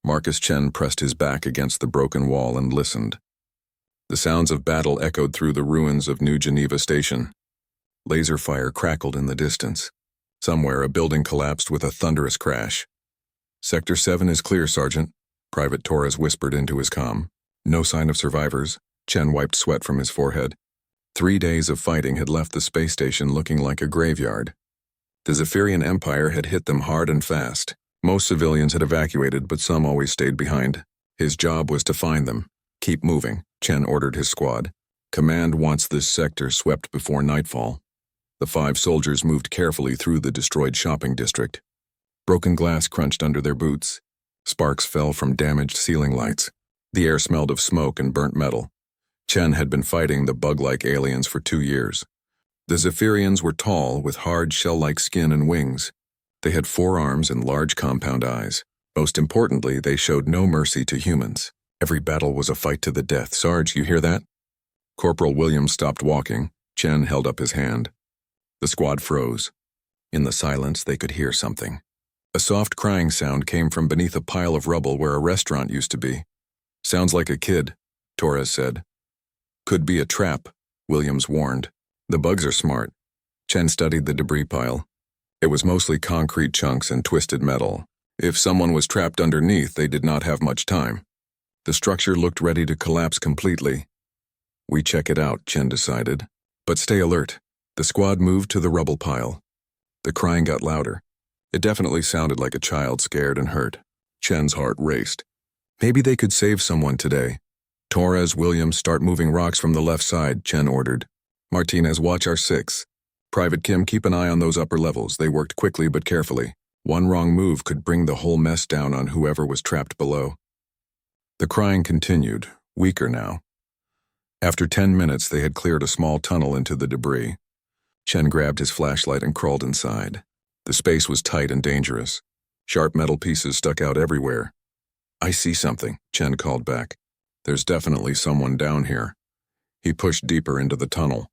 Marcus Chen pressed his back against the broken wall and listened. The sounds of battle echoed through the ruins of New Geneva Station. Laser fire crackled in the distance. Somewhere, a building collapsed with a thunderous crash. "Sector 7 is clear, Sergeant," Private Torres whispered into his comm. No sign of survivors. Chen wiped sweat from his forehead. 3 days of fighting had left the space station looking like a graveyard. The Zephyrian Empire had hit them hard and fast. Most civilians had evacuated, but some always stayed behind. His job was to find them. "Keep moving," Chen ordered his squad. "Command wants this sector swept before nightfall." The 5 soldiers moved carefully through the destroyed shopping district. Broken glass crunched under their boots. Sparks fell from damaged ceiling lights. The air smelled of smoke and burnt metal. Chen had been fighting the bug-like aliens for 2 years. The Zephyrians were tall, with hard shell-like skin and wings. They had 4 arms and large compound eyes. Most importantly, they showed no mercy to humans. Every battle was a fight to the death. "Sarge, you hear that?" Corporal Williams stopped walking. Chen held up his hand. The squad froze. In the silence, they could hear something. A soft crying sound came from beneath a pile of rubble where a restaurant used to be. "Sounds like a kid," Torres said. "Could be a trap," Williams warned. "The bugs are smart." Chen studied the debris pile. It was mostly concrete chunks and twisted metal. If someone was trapped underneath, they did not have much time. The structure looked ready to collapse completely. "We check it out," Chen decided. "But stay alert." The squad moved to the rubble pile. The crying got louder. It definitely sounded like a child scared and hurt. Chen's heart raced. Maybe they could save someone today. "Torres, Williams, start moving rocks from the left side," Chen ordered. "Martinez, watch our 6. Private Kim, keep an eye on those upper levels." They worked quickly but carefully. One wrong move could bring the whole mess down on whoever was trapped below. The crying continued, weaker now. After 10 minutes, they had cleared a small tunnel into the debris. Chen grabbed his flashlight and crawled inside. The space was tight and dangerous. Sharp metal pieces stuck out everywhere. "I see something," Chen called back. "There's definitely someone down here." He pushed deeper into the tunnel.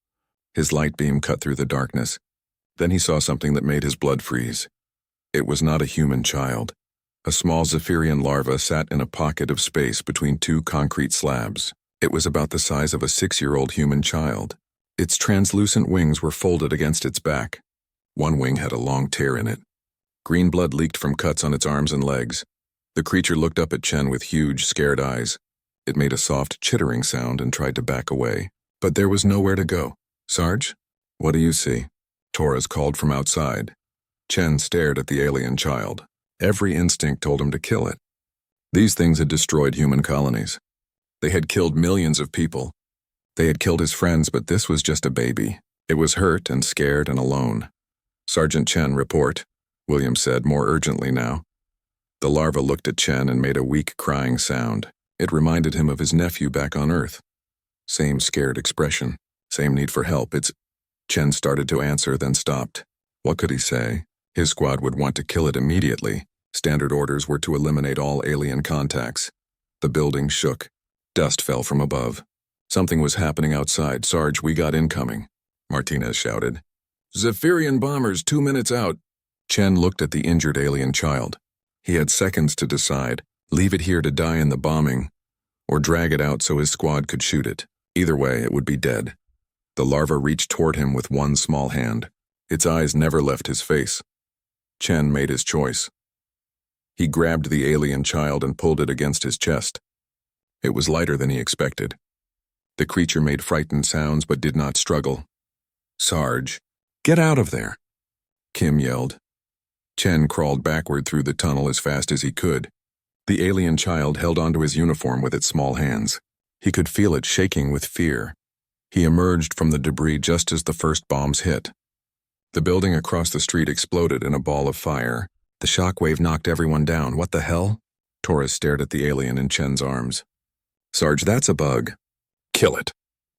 His light beam cut through the darkness. Then he saw something that made his blood freeze. It was not a human child. A small Zephyrian larva sat in a pocket of space between 2 concrete slabs. It was about the size of a 6-year-old human child. Its translucent wings were folded against its back. One wing had a long tear in it. Green blood leaked from cuts on its arms and legs. The creature looked up at Chen with huge, scared eyes. It made a soft, chittering sound and tried to back away. But there was nowhere to go. "Sarge, what do you see?" Torres called from outside. Chen stared at the alien child. Every instinct told him to kill it. These things had destroyed human colonies. They had killed millions of people. They had killed his friends, but this was just a baby. It was hurt and scared and alone. "Sergeant Chen, report," William said, more urgently now. The larva looked at Chen and made a weak crying sound. It reminded him of his nephew back on Earth. Same scared expression, same need for help. Chen started to answer, then stopped. What could he say? His squad would want to kill it immediately. Standard orders were to eliminate all alien contacts. The building shook. Dust fell from above. Something was happening outside. "Sarge, we got incoming," Martinez shouted. "Zephyrian bombers 2 minutes out." Chen looked at the injured alien child. He had seconds to decide. Leave it here to die in the bombing, or drag it out so his squad could shoot it. Either way, it would be dead. The larva reached toward him with one small hand. Its eyes never left his face. Chen made his choice. He grabbed the alien child and pulled it against his chest. It was lighter than he expected. The creature made frightened sounds but did not struggle. "Sarge, get out of there," Kim yelled. Chen crawled backward through the tunnel as fast as he could. The alien child held onto his uniform with its small hands. He could feel it shaking with fear. He emerged from the debris just as the first bombs hit. The building across the street exploded in a ball of fire. The shockwave knocked everyone down. "What the hell?" Torres stared at the alien in Chen's arms. "Sarge, that's a bug." "Kill it."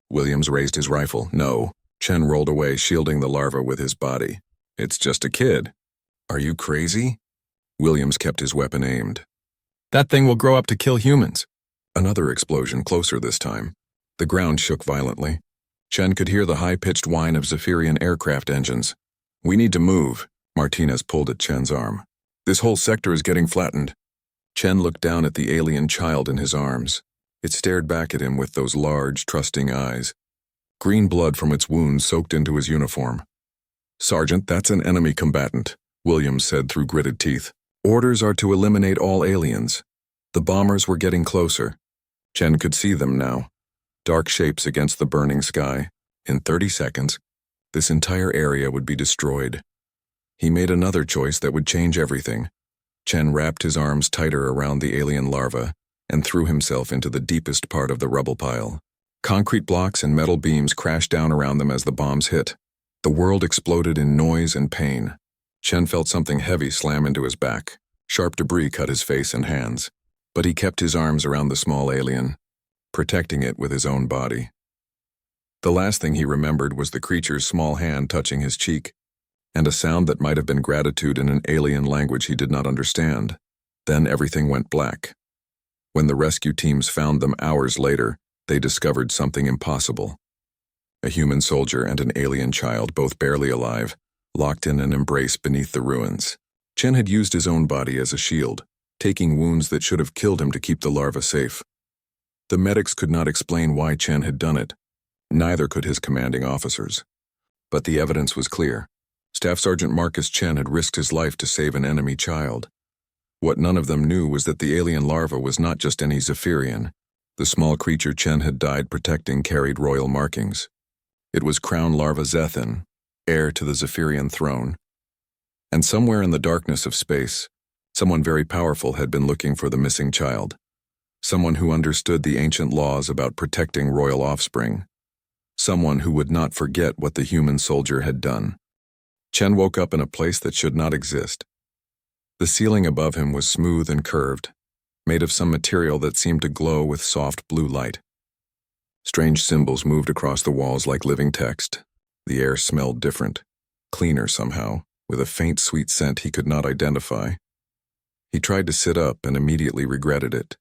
Williams raised his rifle. "No." Chen rolled away, shielding the larva with his body. "It's just a kid." "Are you crazy?" Williams kept his weapon aimed. "That thing will grow up to kill humans." Another explosion, closer this time. The ground shook violently. Chen could hear the high-pitched whine of Zephyrian aircraft engines. "We need to move." Martinez pulled at Chen's arm. "This whole sector is getting flattened." Chen looked down at the alien child in his arms. It stared back at him with those large, trusting eyes. Green blood from its wounds soaked into his uniform. "Sergeant, that's an enemy combatant," Williams said through gritted teeth. "Orders are to eliminate all aliens." The bombers were getting closer. Chen could see them now. Dark shapes against the burning sky. In 30 seconds, this entire area would be destroyed. He made another choice that would change everything. Chen wrapped his arms tighter around the alien larva and threw himself into the deepest part of the rubble pile. Concrete blocks and metal beams crashed down around them as the bombs hit. The world exploded in noise and pain. Chen felt something heavy slam into his back. Sharp debris cut his face and hands. But he kept his arms around the small alien, protecting it with his own body. The last thing he remembered was the creature's small hand touching his cheek, and a sound that might have been gratitude in an alien language he did not understand. Then everything went black. When the rescue teams found them hours later, they discovered something impossible. A human soldier and an alien child, both barely alive, locked in an embrace beneath the ruins. Chen had used his own body as a shield, taking wounds that should have killed him to keep the larva safe. The medics could not explain why Chen had done it. Neither could his commanding officers. But the evidence was clear. Staff Sergeant Marcus Chen had risked his life to save an enemy child. What none of them knew was that the alien larva was not just any Zephyrian. The small creature Chen had died protecting carried royal markings. It was Crown Larva Zethan, heir to the Zephyrian throne. And somewhere in the darkness of space, someone very powerful had been looking for the missing child. Someone who understood the ancient laws about protecting royal offspring. Someone who would not forget what the human soldier had done. Chen woke up in a place that should not exist. The ceiling above him was smooth and curved, made of some material that seemed to glow with soft blue light. Strange symbols moved across the walls like living text. The air smelled different, cleaner somehow, with a faint sweet scent he could not identify. He tried to sit up and immediately regretted it.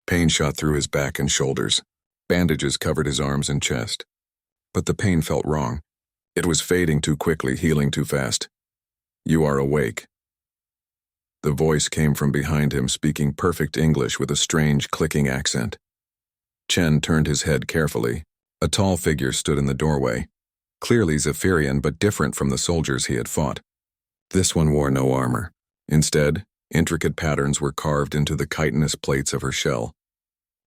Pain shot through his back and shoulders. Bandages covered his arms and chest. But the pain felt wrong. It was fading too quickly, healing too fast. "You are awake." The voice came from behind him, speaking perfect English with a strange, clicking accent. Chen turned his head carefully. A tall figure stood in the doorway, clearly Zephyrian but different from the soldiers he had fought. This one wore no armor. Instead, intricate patterns were carved into the chitinous plates of her shell.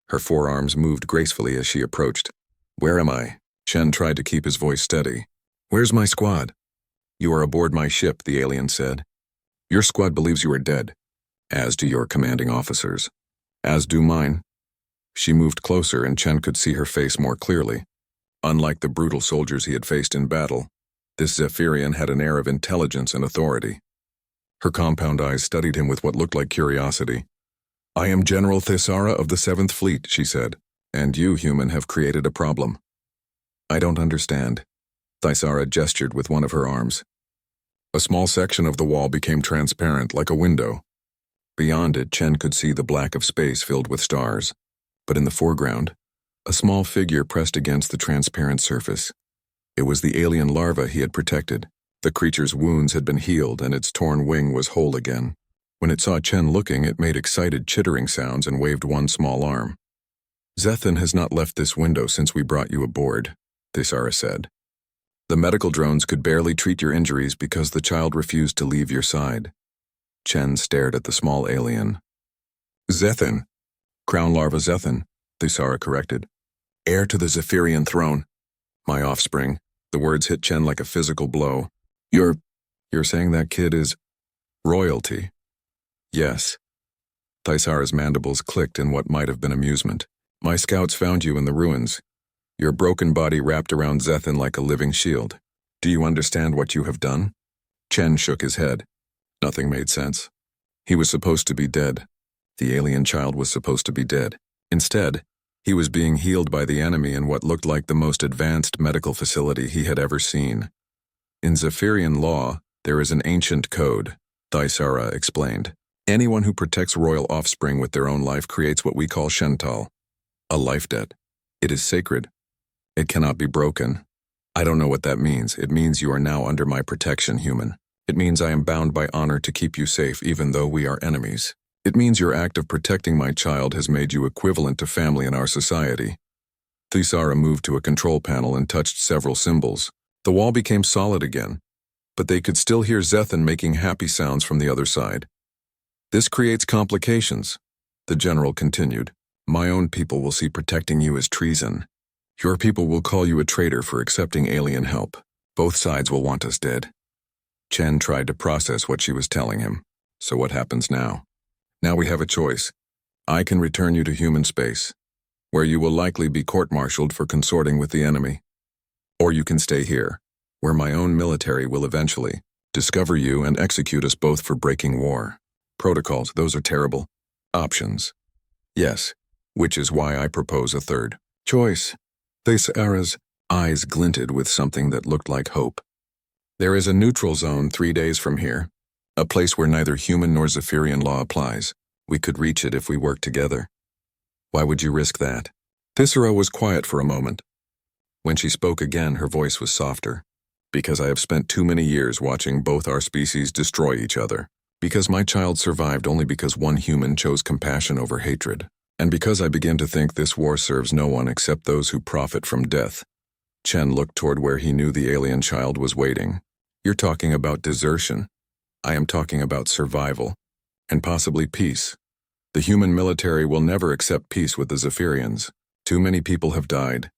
Her forearms moved gracefully as she approached. "Where am I?" Chen tried to keep his voice steady. "Where's my squad?" "You are aboard my ship," the alien said. "Your squad believes you are dead, as do your commanding officers. As do mine." She moved closer and Chen could see her face more clearly. Unlike the brutal soldiers he had faced in battle, this Zephyrian had an air of intelligence and authority. Her compound eyes studied him with what looked like curiosity. "I am General Thisara of the 7th Fleet," she said, "and you, human, have created a problem." "I don't understand." Thisara gestured with one of her arms. A small section of the wall became transparent, like a window. Beyond it, Chen could see the black of space filled with stars. But in the foreground, a small figure pressed against the transparent surface. It was the alien larva he had protected. The creature's wounds had been healed and its torn wing was whole again. When it saw Chen looking, it made excited chittering sounds and waved one small arm. "Zethan has not left this window since we brought you aboard," Thisara said. "The medical drones could barely treat your injuries because the child refused to leave your side." Chen stared at the small alien. "Zethan. Crown Larva Zethan," Thisara corrected. "Heir to the Zephyrian throne. My offspring." The words hit Chen like a physical blow. You're saying that kid is royalty?" "Yes." Thisara's mandibles clicked in what might have been amusement. "My scouts found you in the ruins. Your broken body wrapped around Zethan like a living shield. Do you understand what you have done?" Chen shook his head. Nothing made sense. He was supposed to be dead. The alien child was supposed to be dead. Instead, he was being healed by the enemy in what looked like the most advanced medical facility he had ever seen. "In Zephyrian law, there is an ancient code," Thisara explained. "Anyone who protects royal offspring with their own life creates what we call shental, a life debt. It is sacred. It cannot be broken. I don't know what that means. It means you are now under my protection, human. It means I am bound by honor to keep you safe even though we are enemies. It means your act of protecting my child has made you equivalent to family in our society. Thisara moved to a control panel and touched several symbols. The wall became solid again, but they could still hear Zethan making happy sounds from the other side. This creates complications, the general continued. My own people will see protecting you as treason. Your people will call you a traitor for accepting alien help. Both sides will want us dead. Chen tried to process what she was telling him. So what happens now? Now we have a choice. I can return you to human space, where you will likely be court-martialed for consorting with the enemy. Or you can stay here, where my own military will eventually discover you and execute us both for breaking war. Protocols, those are terrible. Options. Yes, which is why I propose a third choice. Thisara's eyes glinted with something that looked like hope. There is a neutral zone 3 days from here, a place where neither human nor Zephyrian law applies. We could reach it if we work together. Why would you risk that? Thisara was quiet for a moment. When she spoke again, her voice was softer. Because I have spent too many years watching both our species destroy each other. Because my child survived only because one human chose compassion over hatred. And because I begin to think this war serves no one except those who profit from death. Chen looked toward where he knew the alien child was waiting. You're talking about desertion. I am talking about survival. And possibly peace. The human military will never accept peace with the Zephyrians. Too many people have died.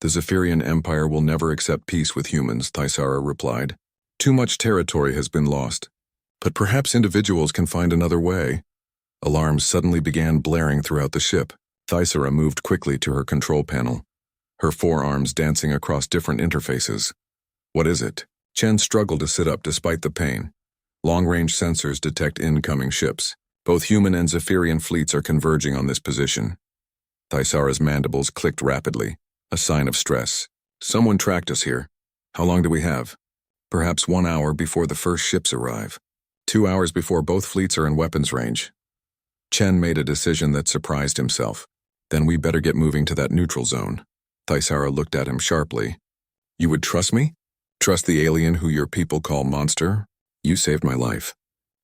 The Zephyrian Empire will never accept peace with humans, Thisara replied. Too much territory has been lost. But perhaps individuals can find another way. Alarms suddenly began blaring throughout the ship. Thisara moved quickly to her control panel, her forearms dancing across different interfaces. What is it? Chen struggled to sit up despite the pain. Long-range sensors detect incoming ships. Both human and Zephyrian fleets are converging on this position. Thisara's mandibles clicked rapidly, a sign of stress. Someone tracked us here. How long do we have? Perhaps 1 hour before the first ships arrive. 2 hours before both fleets are in weapons range. Chen made a decision that surprised himself. Then we better get moving to that neutral zone. Thisara looked at him sharply. You would trust me? Trust the alien who your people call monster? You saved my life.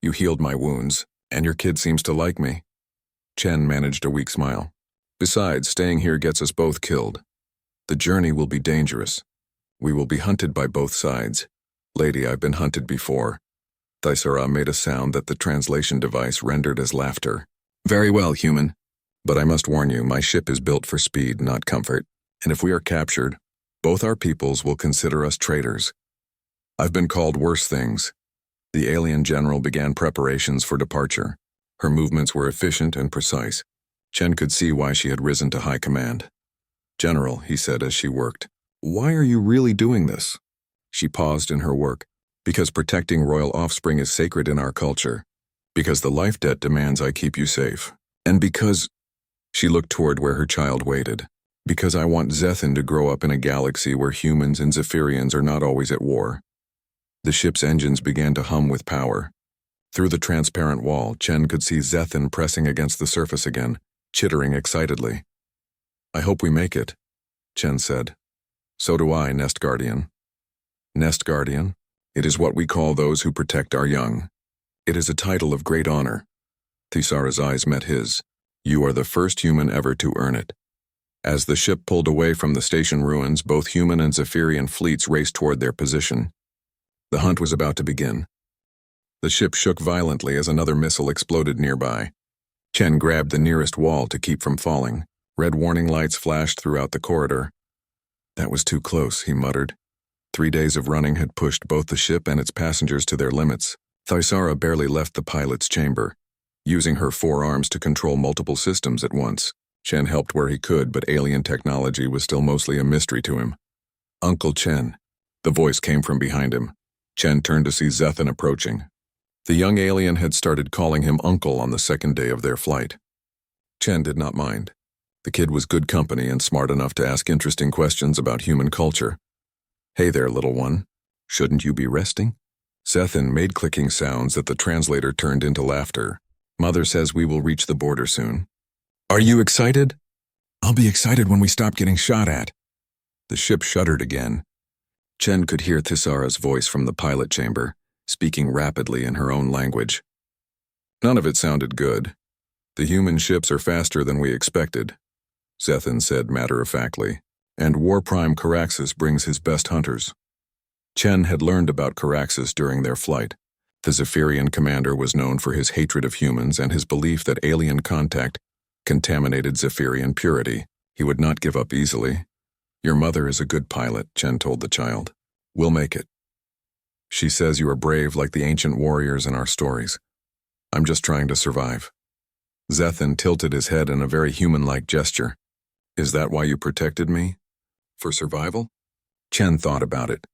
You healed my wounds, and your kid seems to like me. Chen managed a weak smile. Besides, staying here gets us both killed. The journey will be dangerous. We will be hunted by both sides. Lady, I've been hunted before. Thisara made a sound that the translation device rendered as laughter. Very well, human. But I must warn you, my ship is built for speed, not comfort. And if we are captured, both our peoples will consider us traitors. I've been called worse things. The alien general began preparations for departure. Her movements were efficient and precise. Chen could see why she had risen to high command. General, he said as she worked, why are you really doing this? She paused in her work. Because protecting royal offspring is sacred in our culture. Because the life debt demands I keep you safe. And because... She looked toward where her child waited. Because I want Zethan to grow up in a galaxy where humans and Zephyrians are not always at war. The ship's engines began to hum with power. Through the transparent wall, Chen could see Zethan pressing against the surface again, chittering excitedly. I hope we make it, Chen said. So do I, Nest Guardian. Nest Guardian? It is what we call those who protect our young. It is a title of great honor. Thisara's eyes met his. You are the first human ever to earn it. As the ship pulled away from the station ruins, both human and Zephyrian fleets raced toward their position. The hunt was about to begin. The ship shook violently as another missile exploded nearby. Chen grabbed the nearest wall to keep from falling. Red warning lights flashed throughout the corridor. That was too close, he muttered. 3 days of running had pushed both the ship and its passengers to their limits. Thisara barely left the pilot's chamber, using her forearms to control multiple systems at once. Chen helped where he could, but alien technology was still mostly a mystery to him. Uncle Chen. The voice came from behind him. Chen turned to see Zethan approaching. The young alien had started calling him uncle on the second day of their flight. Chen did not mind. The kid was good company and smart enough to ask interesting questions about human culture. Hey there, little one. Shouldn't you be resting? Zethan made clicking sounds that the translator turned into laughter. Mother says we will reach the border soon. Are you excited? I'll be excited when we stop getting shot at. The ship shuddered again. Chen could hear Thisara's voice from the pilot chamber, speaking rapidly in her own language. None of it sounded good. The human ships are faster than we expected, Zethan said matter-of-factly, and War Prime Caraxes brings his best hunters. Chen had learned about Caraxes during their flight. The Zephyrian commander was known for his hatred of humans and his belief that alien contact contaminated Zephyrian purity. He would not give up easily. Your mother is a good pilot, Chen told the child. We'll make it. She says you are brave like the ancient warriors in our stories. I'm just trying to survive. Zethan tilted his head in a very human-like gesture. Is that why you protected me? For survival? Chen thought about it.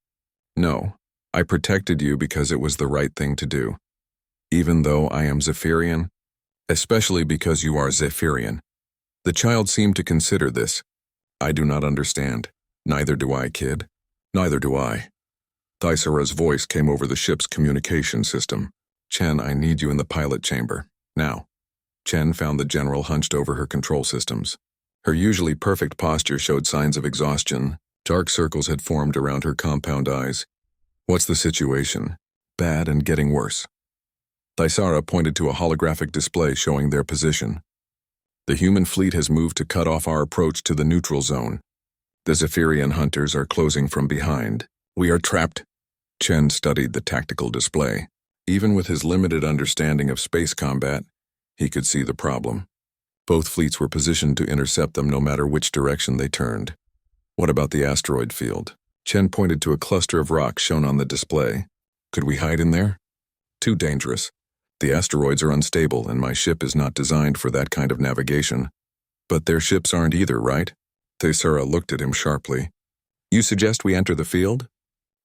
No, I protected you because it was the right thing to do. Even though I am Zephyrian, especially because you are Zephyrian. The child seemed to consider this. I do not understand. Neither do I, kid. Neither do I. Thysera's voice came over the ship's communication system. Chen, I need you in the pilot chamber. Now. Chen found the general hunched over her control systems. Her usually perfect posture showed signs of exhaustion. Dark circles had formed around her compound eyes. What's the situation? Bad and getting worse. Thysera pointed to a holographic display showing their position. The human fleet has moved to cut off our approach to the neutral zone. The Zephyrian hunters are closing from behind. We are trapped. Chen studied the tactical display. Even with his limited understanding of space combat, he could see the problem. Both fleets were positioned to intercept them no matter which direction they turned. What about the asteroid field? Chen pointed to a cluster of rocks shown on the display. Could we hide in there? Too dangerous. The asteroids are unstable and my ship is not designed for that kind of navigation. But their ships aren't either, right? Thysera looked at him sharply. You suggest we enter the field?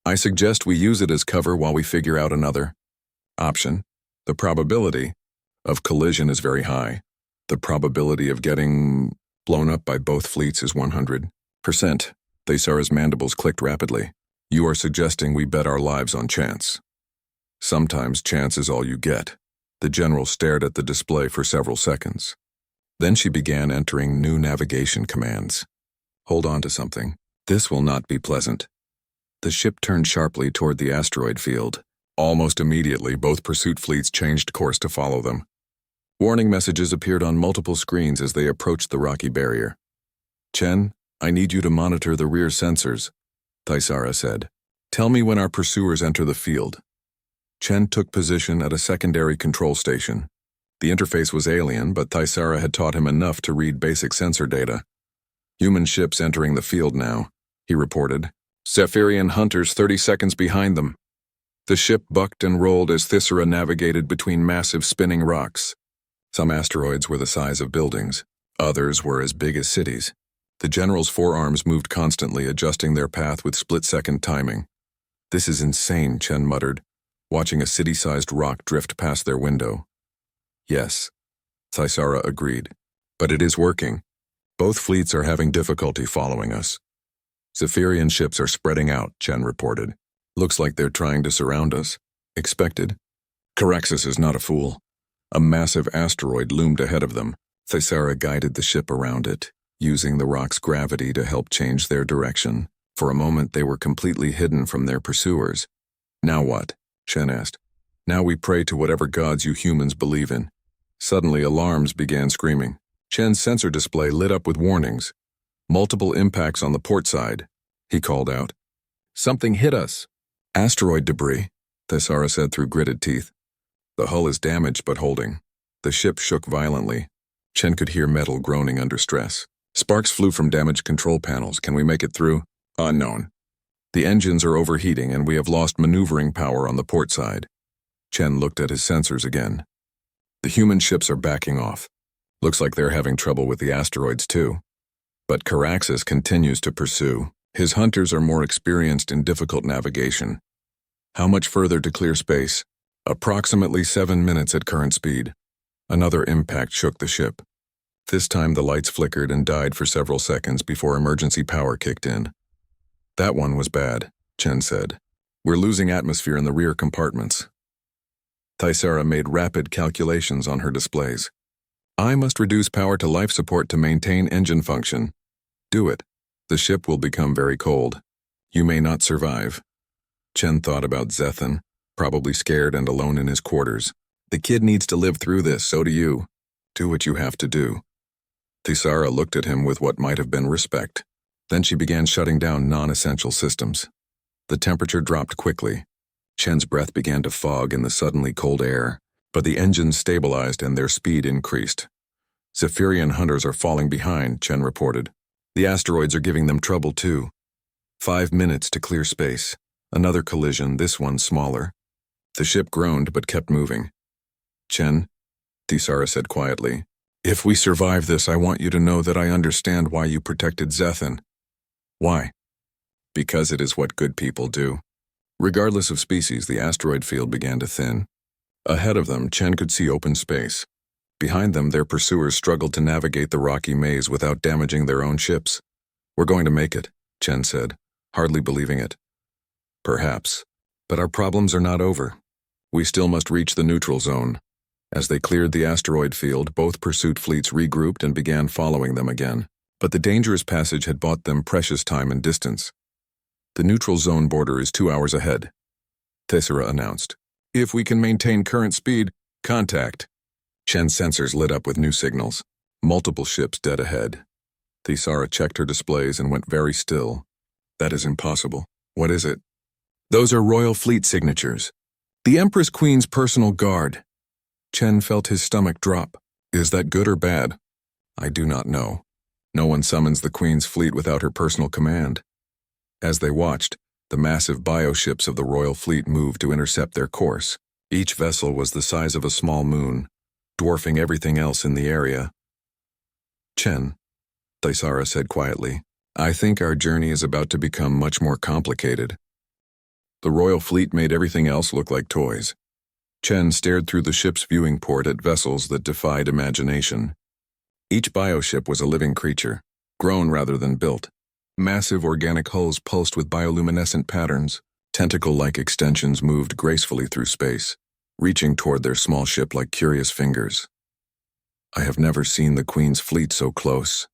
I suggest we use it as cover while we figure out another option. The probability of collision is very high. The probability of getting blown up by both fleets is 100%. Thysera's mandibles clicked rapidly. You are suggesting we bet our lives on chance. Sometimes chance is all you get. The general stared at the display for several seconds. Then she began entering new navigation commands. Hold on to something. This will not be pleasant. The ship turned sharply toward the asteroid field. Almost immediately, both pursuit fleets changed course to follow them. Warning messages appeared on multiple screens as they approached the rocky barrier. Chen, I need you to monitor the rear sensors, Thysera said. Tell me when our pursuers enter the field. Chen took position at a secondary control station. The interface was alien, but Thysera had taught him enough to read basic sensor data. Human ships entering the field now, he reported. Zephyrian hunters 30 seconds behind them. The ship bucked and rolled as Thysera navigated between massive spinning rocks. Some asteroids were the size of buildings. Others were as big as cities. The general's forearms moved constantly, adjusting their path with split-second timing. This is insane, Chen muttered, watching a city-sized rock drift past their window. Yes, Thysera agreed. But it is working. Both fleets are having difficulty following us. Zephyrian ships are spreading out, Chen reported. Looks like they're trying to surround us. Expected. Caraxes is not a fool. A massive asteroid loomed ahead of them. Thysera guided the ship around it, using the rock's gravity to help change their direction. For a moment, they were completely hidden from their pursuers. Now what? Chen asked. Now we pray to whatever gods you humans believe in. Suddenly, alarms began screaming. Chen's sensor display lit up with warnings. Multiple impacts on the port side, he called out. Something hit us. Asteroid debris, Thysera said through gritted teeth. The hull is damaged but holding. The ship shook violently. Chen could hear metal groaning under stress. Sparks flew from damaged control panels. Can we make it through? Unknown. The engines are overheating and we have lost maneuvering power on the port side. Chen looked at his sensors again. The human ships are backing off. Looks like they're having trouble with the asteroids too. But Caraxes continues to pursue. His hunters are more experienced in difficult navigation. How much further to clear space? Approximately 7 minutes at current speed. Another impact shook the ship. This time the lights flickered and died for several seconds before emergency power kicked in. That one was bad, Chen said. We're losing atmosphere in the rear compartments. Thysera made rapid calculations on her displays. I must reduce power to life support to maintain engine function. Do it. The ship will become very cold. You may not survive. Chen thought about Zethan, probably scared and alone in his quarters. The kid needs to live through this, so do you. Do what you have to do. Thisara looked at him with what might have been respect. Then she began shutting down non-essential systems. The temperature dropped quickly. Chen's breath began to fog in the suddenly cold air, but the engines stabilized and their speed increased. Zephyrian hunters are falling behind, Chen reported. The asteroids are giving them trouble too. 5 minutes to clear space. Another collision, this one smaller. The ship groaned but kept moving. Chen, Thisara said quietly, if we survive this, I want you to know that I understand why you protected Zethan. Why? Because it is what good people do. Regardless of species, the asteroid field began to thin. Ahead of them, Chen could see open space. Behind them, their pursuers struggled to navigate the rocky maze without damaging their own ships. We're going to make it, Chen said, hardly believing it. Perhaps. But our problems are not over. We still must reach the neutral zone. As they cleared the asteroid field, both pursuit fleets regrouped and began following them again. But the dangerous passage had bought them precious time and distance. The neutral zone border is 2 hours ahead, Tessera announced. If we can maintain current speed, contact. Chen's sensors lit up with new signals. Multiple ships dead ahead. Thisara checked her displays and went very still. That is impossible. What is it? Those are Royal Fleet signatures. The Empress Queen's personal guard. Chen felt his stomach drop. Is that good or bad? I do not know. No one summons the Queen's fleet without her personal command. As they watched, the massive bioships of the Royal Fleet moved to intercept their course. Each vessel was the size of a small moon, dwarfing everything else in the area. Chen, Thisara said quietly, I think our journey is about to become much more complicated. The Royal Fleet made everything else look like toys. Chen stared through the ship's viewing port at vessels that defied imagination. Each bioship was a living creature, grown rather than built. Massive organic hulls pulsed with bioluminescent patterns. Tentacle-like extensions moved gracefully through space, reaching toward their small ship like curious fingers. I have never seen the Queen's fleet so close,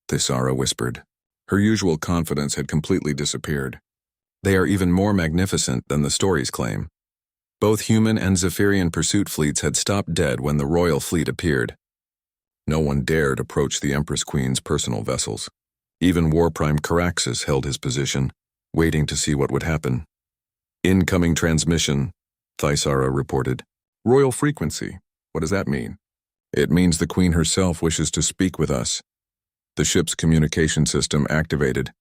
Thisara whispered. Her usual confidence had completely disappeared. They are even more magnificent than the stories claim. Both human and Zephyrian pursuit fleets had stopped dead when the Royal Fleet appeared. No one dared approach the Empress Queen's personal vessels. Even Warprime Caraxes held his position, waiting to see what would happen. Incoming transmission, Thisara reported. Royal frequency. What does that mean? It means the Queen herself wishes to speak with us. The ship's communication system activated.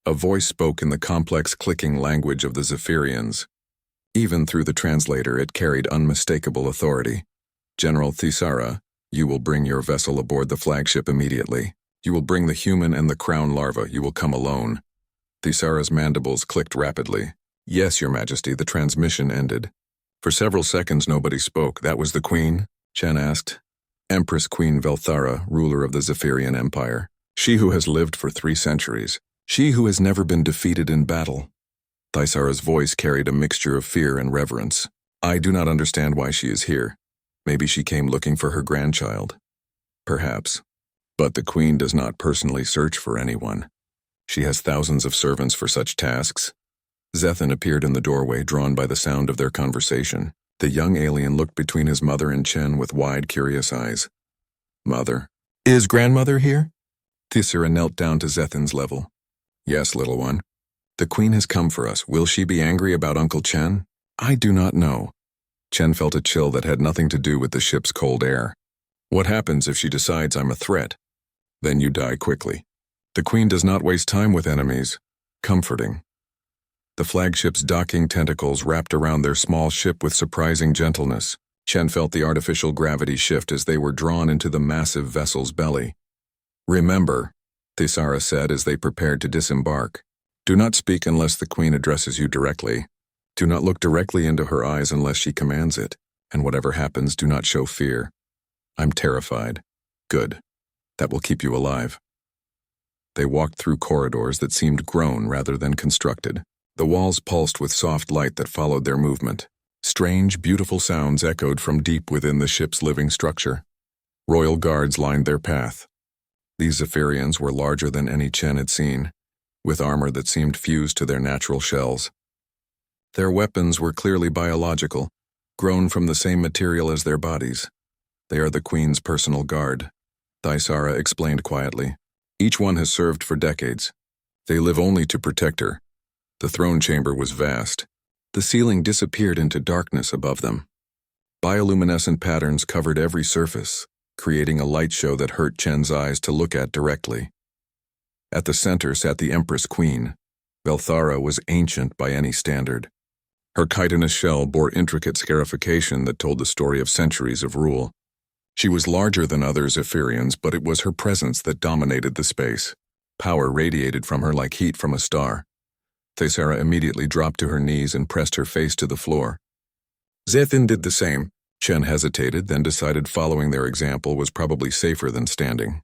A voice spoke in the complex clicking language of the Zephyrians. Even through the translator, it carried unmistakable authority. General Thisara, you will bring your vessel aboard the flagship immediately. You will bring the human and the crown larva. You will come alone. Thisara's mandibles clicked rapidly. Yes, Your Majesty, the transmission ended. For several seconds nobody spoke. That was the Queen? Chen asked. Empress Queen Velthara, ruler of the Zephyrian Empire. She who has lived for 3 centuries. She who has never been defeated in battle. Thisara's voice carried a mixture of fear and reverence. I do not understand why she is here. Maybe she came looking for her grandchild. Perhaps. But the Queen does not personally search for anyone. She has thousands of servants for such tasks. Zethan appeared in the doorway, drawn by the sound of their conversation. The young alien looked between his mother and Chen with wide, curious eyes. Mother. Is grandmother here? Thisara knelt down to Zethan's level. Yes, little one. The Queen has come for us. Will she be angry about Uncle Chen? I do not know. Chen felt a chill that had nothing to do with the ship's cold air. What happens if she decides I'm a threat? Then you die quickly. The Queen does not waste time with enemies. Comforting. The flagship's docking tentacles wrapped around their small ship with surprising gentleness. Chen felt the artificial gravity shift as they were drawn into the massive vessel's belly. Remember, Thisara said as they prepared to disembark. Do not speak unless the Queen addresses you directly. Do not look directly into her eyes unless she commands it, and whatever happens, do not show fear. I'm terrified. Good. That will keep you alive. They walked through corridors that seemed grown rather than constructed. The walls pulsed with soft light that followed their movement. Strange, beautiful sounds echoed from deep within the ship's living structure. Royal guards lined their path. These Zephyrians were larger than any Chen had seen, with armor that seemed fused to their natural shells. Their weapons were clearly biological, grown from the same material as their bodies. They are the Queen's personal guard, Thaisara explained quietly. Each one has served for decades. They live only to protect her. The throne chamber was vast. The ceiling disappeared into darkness above them. Bioluminescent patterns covered every surface, creating a light show that hurt Chen's eyes to look at directly. At the center sat the Empress Queen. Belthara was ancient by any standard. Her chitinous shell bore intricate scarification that told the story of centuries of rule. She was larger than other Zephyrians, but it was her presence that dominated the space. Power radiated from her like heat from a star. Thaisara immediately dropped to her knees and pressed her face to the floor. Zethin did the same. Chen hesitated, then decided following their example was probably safer than standing.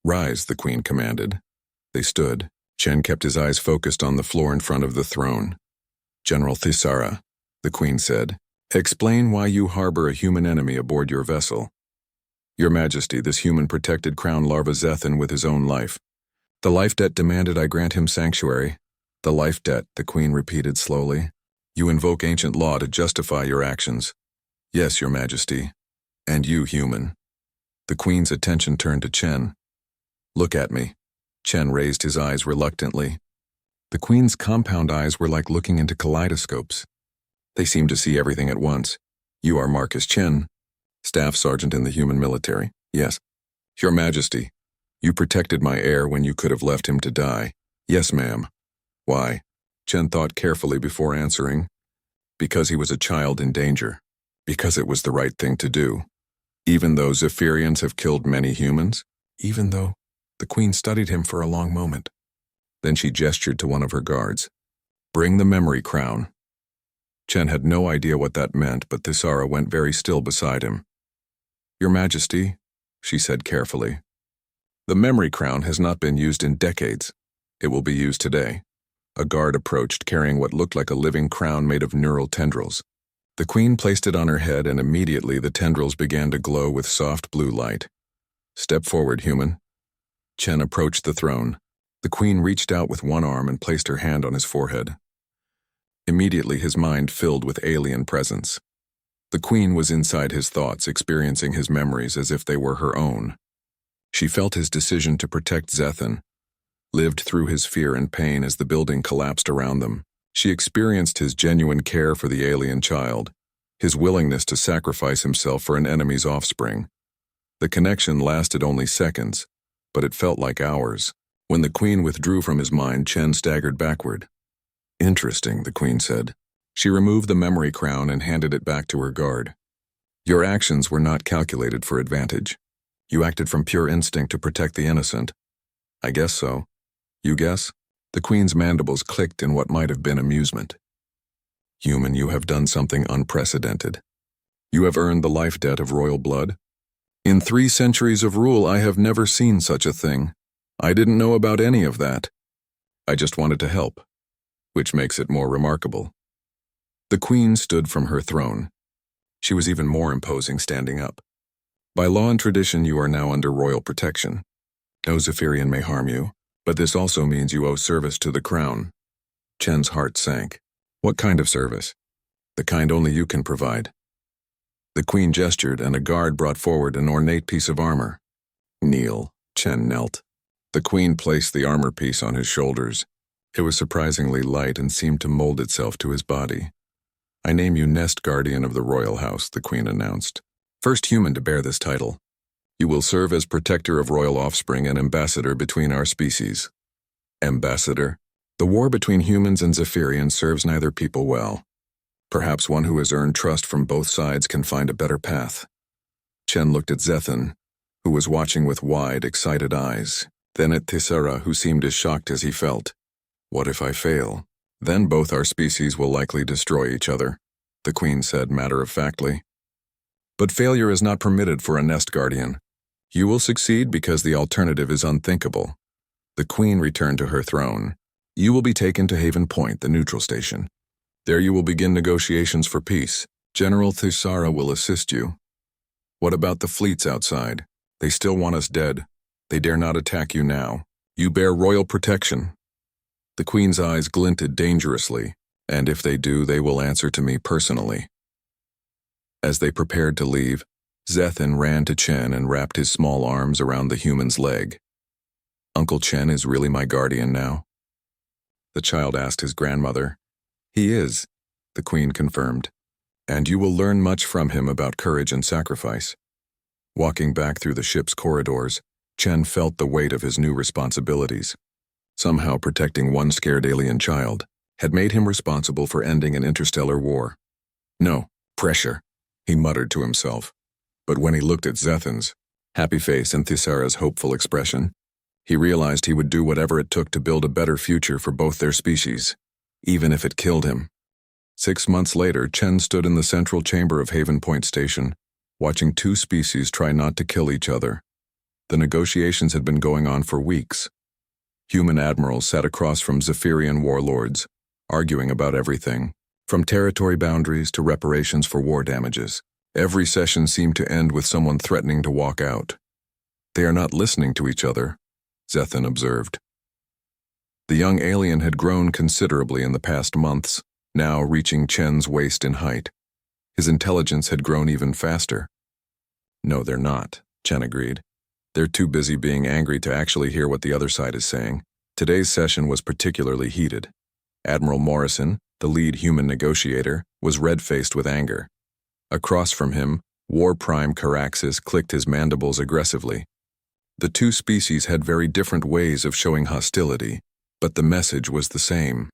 Rise, the Queen commanded. They stood. Chen kept his eyes focused on the floor in front of the throne. General Thaisara, the Queen said, explain why you harbor a human enemy aboard your vessel. Your Majesty, this human protected Crown Larva Zethin with his own life. The life debt demanded I grant him sanctuary. The life debt, the Queen repeated slowly. You invoke ancient law to justify your actions. Yes, Your Majesty. And you, human. The Queen's attention turned to Chen. Look at me. Chen raised his eyes reluctantly. The Queen's compound eyes were like looking into kaleidoscopes. They seemed to see everything at once. You are Marcus Chen, Staff Sergeant in the human military. Yes. Your Majesty, you protected my heir when you could have left him to die. Yes, ma'am. Why? Chen thought carefully before answering. Because he was a child in danger. Because it was the right thing to do. Even though Zephyrians have killed many humans? Even though? The Queen studied him for a long moment. Then she gestured to one of her guards. Bring the memory crown. Chen had no idea what that meant, but Thaisara went very still beside him. Your Majesty, she said carefully. The memory crown has not been used in decades. It will be used today. A guard approached carrying what looked like a living crown made of neural tendrils. The Queen placed it on her head and immediately the tendrils began to glow with soft blue light. Step forward, human. Chen approached the throne. The Queen reached out with one arm and placed her hand on his forehead. Immediately his mind filled with alien presence. The Queen was inside his thoughts, experiencing his memories as if they were her own. She felt his decision to protect Zethin, lived through his fear and pain as the building collapsed around them. She experienced his genuine care for the alien child, his willingness to sacrifice himself for an enemy's offspring. The connection lasted only seconds, but it felt like hours. When the Queen withdrew from his mind, Chen staggered backward. Interesting, the Queen said. She removed the memory crown and handed it back to her guard. Your actions were not calculated for advantage. You acted from pure instinct to protect the innocent. I guess so. You guess? The Queen's mandibles clicked in what might have been amusement. Human, you have done something unprecedented. You have earned the life debt of royal blood. In 3 centuries of rule, I have never seen such a thing. I didn't know about any of that. I just wanted to help, which makes it more remarkable. The Queen stood from her throne. She was even more imposing standing up. By law and tradition, you are now under royal protection. No Zephyrian may harm you, but this also means you owe service to the crown. Chen's heart sank. What kind of service? The kind only you can provide. The Queen gestured, and a guard brought forward an ornate piece of armor. Kneel. Chen knelt. The Queen placed the armor piece on his shoulders. It was surprisingly light and seemed to mold itself to his body. I name you Nest Guardian of the Royal House, the Queen announced. First human to bear this title. You will serve as protector of royal offspring and ambassador between our species. Ambassador? The war between humans and Zephyrians serves neither people well. Perhaps one who has earned trust from both sides can find a better path. Chen looked at Zethin, who was watching with wide, excited eyes, then at Thaisara, who seemed as shocked as he felt. What if I fail? Then both our species will likely destroy each other, the Queen said matter-of-factly. But failure is not permitted for a Nest Guardian. You will succeed because the alternative is unthinkable. The Queen returned to her throne. You will be taken to Haven Point, the neutral station. There you will begin negotiations for peace. General Thaisara will assist you. What about the fleets outside? They still want us dead. They dare not attack you now. You bear royal protection. The Queen's eyes glinted dangerously, and if they do, they will answer to me personally. As they prepared to leave, Zethan ran to Chen and wrapped his small arms around the human's leg. "Uncle Chen is really my guardian now?" the child asked his grandmother. "He is," the queen confirmed, "and you will learn much from him about courage and sacrifice." Walking back through the ship's corridors, Chen felt the weight of his new responsibilities. Somehow protecting one scared alien child had made him responsible for ending an interstellar war. "No, pressure," he muttered to himself. But when he looked at Zethan's happy face and Thisara's hopeful expression, he realized he would do whatever it took to build a better future for both their species, even if it killed him. 6 months later, Chen stood in the central chamber of Haven Point Station, watching two species try not to kill each other. The negotiations had been going on for weeks. Human admirals sat across from Zephyrian warlords, arguing about everything, from territory boundaries to reparations for war damages. Every session seemed to end with someone threatening to walk out. "They are not listening to each other," Zethan observed. The young alien had grown considerably in the past months, now reaching Chen's waist in height. His intelligence had grown even faster. "No, they're not," Chen agreed. "They're too busy being angry to actually hear what the other side is saying." Today's session was particularly heated. Admiral Morrison, the lead human negotiator, was red-faced with anger. Across from him, War Prime Caraxes clicked his mandibles aggressively. The two species had very different ways of showing hostility, but the message was the same.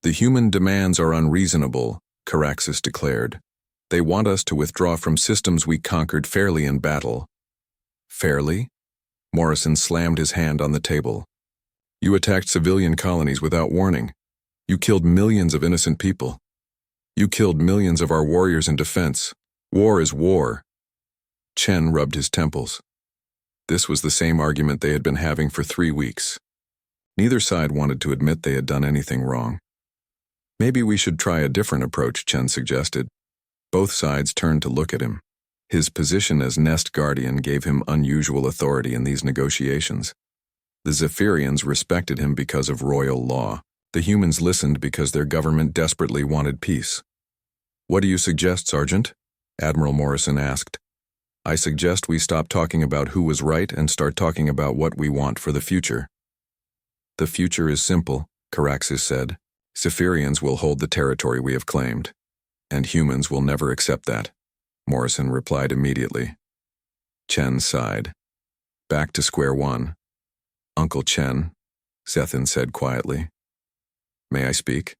"The human demands are unreasonable," Caraxes declared. "They want us to withdraw from systems we conquered fairly in battle." "Fairly?" Morrison slammed his hand on the table. "You attacked civilian colonies without warning. You killed millions of innocent people. You killed millions of our warriors in defense. War is war." Chen rubbed his temples. This was the same argument they had been having for 3 weeks. Neither side wanted to admit they had done anything wrong. "Maybe we should try a different approach," Chen suggested. Both sides turned to look at him. His position as Nest Guardian gave him unusual authority in these negotiations. The Zephyrians respected him because of royal law. The humans listened because their government desperately wanted peace. "What do you suggest, Sergeant?" Admiral Morrison asked. "I suggest we stop talking about who was right and start talking about what we want for the future." "The future is simple," Caraxes said. "Zephyrians will hold the territory we have claimed, and humans will never accept that," Morrison replied immediately. Chen sighed. "Back to square one." "Uncle Chen," Zethan said quietly. "May I speak?"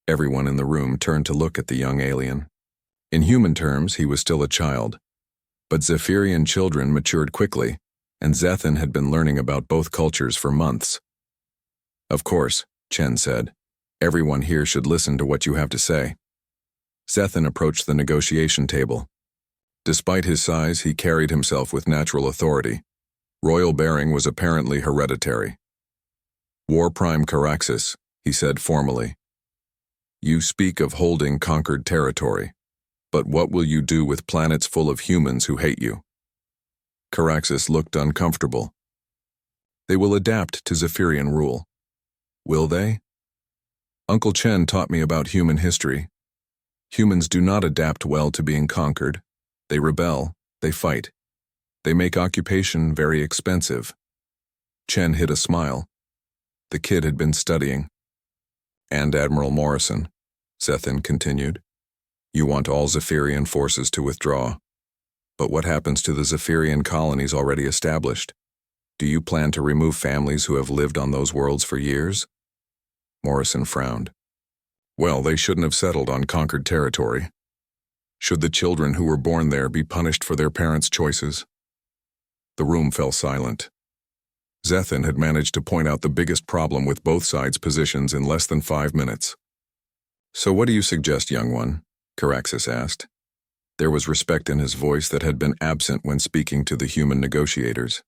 Everyone in the room turned to look at the young alien. In human terms, he was still a child, but Zephyrian children matured quickly, and Zethan had been learning about both cultures for months. "Of course," Chen said. "Everyone here should listen to what you have to say." Zethan approached the negotiation table. Despite his size, he carried himself with natural authority. Royal bearing was apparently hereditary. "War Prime Caraxes," he said formally. "You speak of holding conquered territory, but what will you do with planets full of humans who hate you?" Caraxes looked uncomfortable. "They will adapt to Zephyrian rule." "Will they?" "Uncle Chen taught me about human history. Humans do not adapt well to being conquered. They rebel, they fight. They make occupation very expensive." Chen hid a smile. The kid had been studying. "And Admiral Morrison," Zethan continued, "you want all Zephyrian forces to withdraw. But what happens to the Zephyrian colonies already established? Do you plan to remove families who have lived on those worlds for years?" Morrison frowned. "Well, they shouldn't have settled on conquered territory. Should the children who were born there be punished for their parents' choices?" The room fell silent. Zethan had managed to point out the biggest problem with both sides' positions in less than 5 minutes. "So what do you suggest, young one?" Caraxes asked. There was respect in his voice that had been absent when speaking to the human negotiators.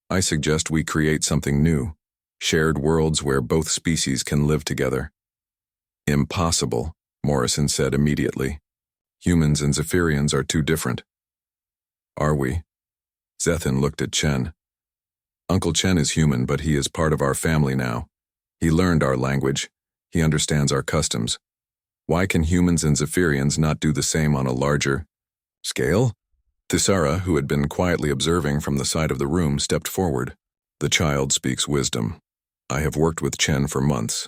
"I suggest we create something new, shared worlds where both species can live together." "Impossible," Morrison said immediately. "Humans and Zephyrians are too different." "Are we?" Zethan looked at Chen. "Uncle Chen is human, but he is part of our family now. He learned our language. He understands our customs. Why can humans and Zephyrians not do the same on a larger scale?" Thisara, who had been quietly observing from the side of the room, stepped forward. The child speaks wisdom. I have worked with Chen for months.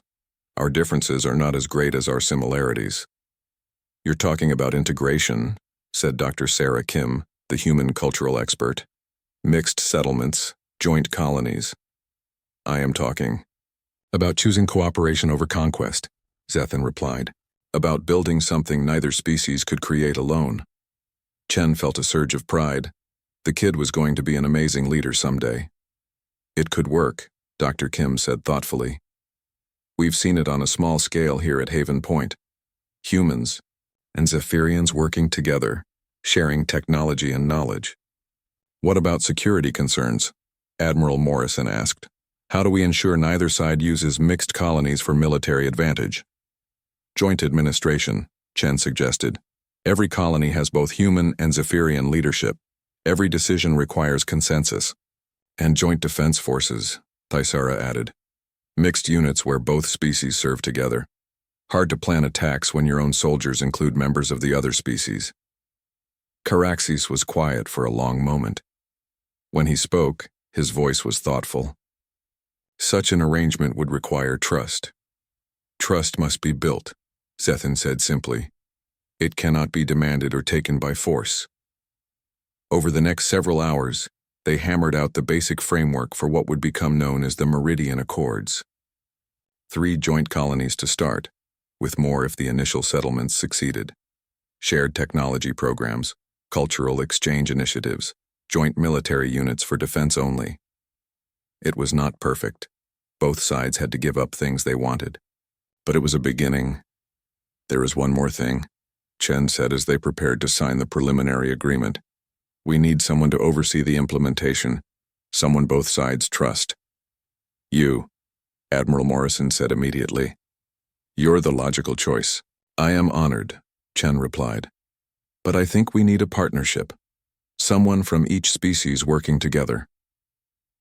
Our differences are not as great as our similarities. You're talking about integration, said Dr. Sarah Kim, the human cultural expert. Mixed settlements, joint colonies. I am talking about choosing cooperation over conquest, Zethan replied. About building something neither species could create alone. Chen felt a surge of pride. The kid was going to be an amazing leader someday. It could work, Dr. Kim said thoughtfully. We've seen it on a small scale here at Haven Point. Humans and Zephyrians working together, sharing technology and knowledge. What about security concerns? Admiral Morrison asked. How do we ensure neither side uses mixed colonies for military advantage? Joint administration, Chen suggested. Every colony has both human and Zephyrian leadership. Every decision requires consensus. And joint defense forces, Thisara added. Mixed units where both species serve together. Hard to plan attacks when your own soldiers include members of the other species. Caraxes was quiet for a long moment. When he spoke, his voice was thoughtful. Such an arrangement would require trust. Trust must be built, Zethan said simply. It cannot be demanded or taken by force. Over the next several hours, they hammered out the basic framework for what would become known as the Meridian Accords. 3 joint colonies to start, with more if the initial settlements succeeded. Shared technology programs, cultural exchange initiatives, joint military units for defense only. It was not perfect. Both sides had to give up things they wanted. But it was a beginning. There is one more thing, Chen said as they prepared to sign the preliminary agreement. We need someone to oversee the implementation, someone both sides trust. You, Admiral Morrison said immediately. You're the logical choice. I am honored, Chen replied. But I think we need a partnership. Someone from each species working together.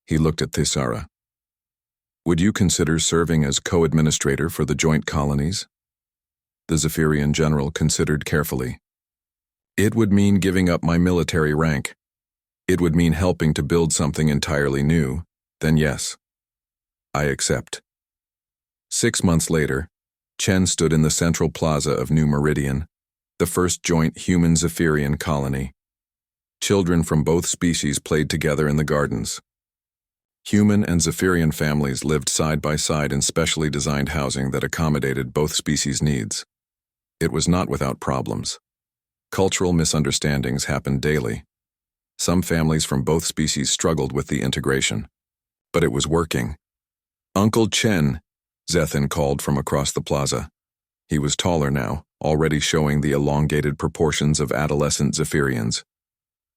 He looked at Thisara. Would you consider serving as co-administrator for the joint colonies? The Zephyrian general considered carefully. It would mean giving up my military rank. It would mean helping to build something entirely new. Then yes. I accept. 6 months later, Chen stood in the central plaza of New Meridian, the first joint human Zephyrian colony. Children from both species played together in the gardens. Human and Zephyrian families lived side by side in specially designed housing that accommodated both species' needs. It was not without problems. Cultural misunderstandings happened daily. Some families from both species struggled with the integration. But it was working. Uncle Chen, Zethan called from across the plaza. He was taller now, already showing the elongated proportions of adolescent Zephyrians.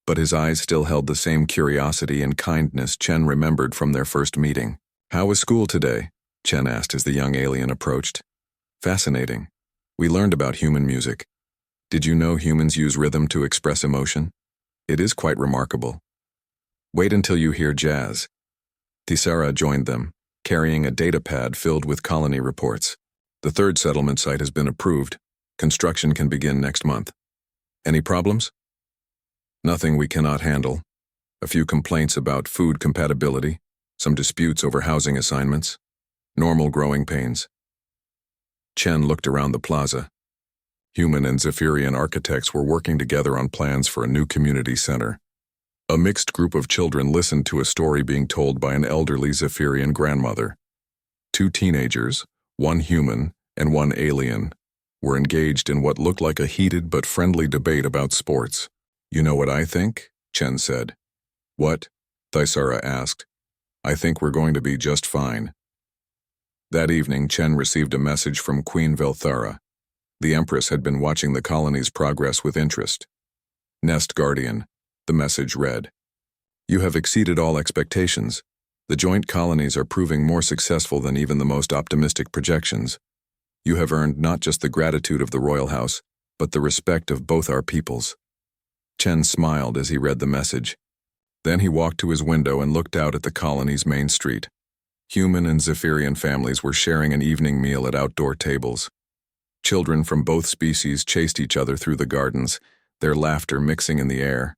But his eyes still held the same curiosity and kindness Chen remembered from their first meeting. How was school today? Chen asked as the young alien approached. Fascinating. We learned about human music. Did you know humans use rhythm to express emotion? It is quite remarkable. Wait until you hear jazz. Thisara joined them, carrying a data pad filled with colony reports. The 3rd settlement site has been approved. Construction can begin next month. Any problems? Nothing we cannot handle. A few complaints about food compatibility, some disputes over housing assignments, normal growing pains. Chen looked around the plaza. Human and Zephyrian architects were working together on plans for a new community center. A mixed group of children listened to a story being told by an elderly Zephyrian grandmother. 2 teenagers, 1 human and 1 alien, were engaged in what looked like a heated but friendly debate about sports. You know what I think? Chen said. What? Thisara asked. I think we're going to be just fine. That evening, Chen received a message from Queen Velthara. The Empress had been watching the colony's progress with interest. Nest Guardian, the message read. You have exceeded all expectations. The joint colonies are proving more successful than even the most optimistic projections. You have earned not just the gratitude of the royal house, but the respect of both our peoples. Chen smiled as he read the message. Then he walked to his window and looked out at the colony's main street. Human and Zephyrian families were sharing an evening meal at outdoor tables. Children from both species chased each other through the gardens, their laughter mixing in the air.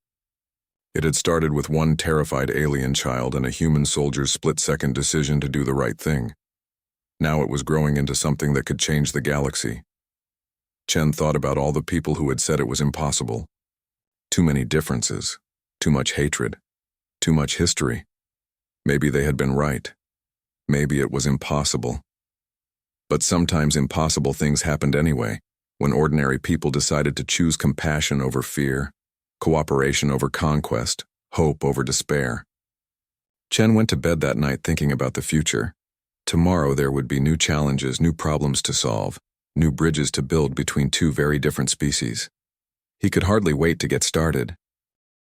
It had started with one terrified alien child and a human soldier's split-second decision to do the right thing. Now it was growing into something that could change the galaxy. Chen thought about all the people who had said it was impossible. Too many differences, too much hatred, too much history. Maybe they had been right. Maybe it was impossible. But sometimes impossible things happened anyway, when ordinary people decided to choose compassion over fear, cooperation over conquest, hope over despair. Chen went to bed that night thinking about the future. Tomorrow there would be new challenges, new problems to solve, new bridges to build between two very different species. He could hardly wait to get started.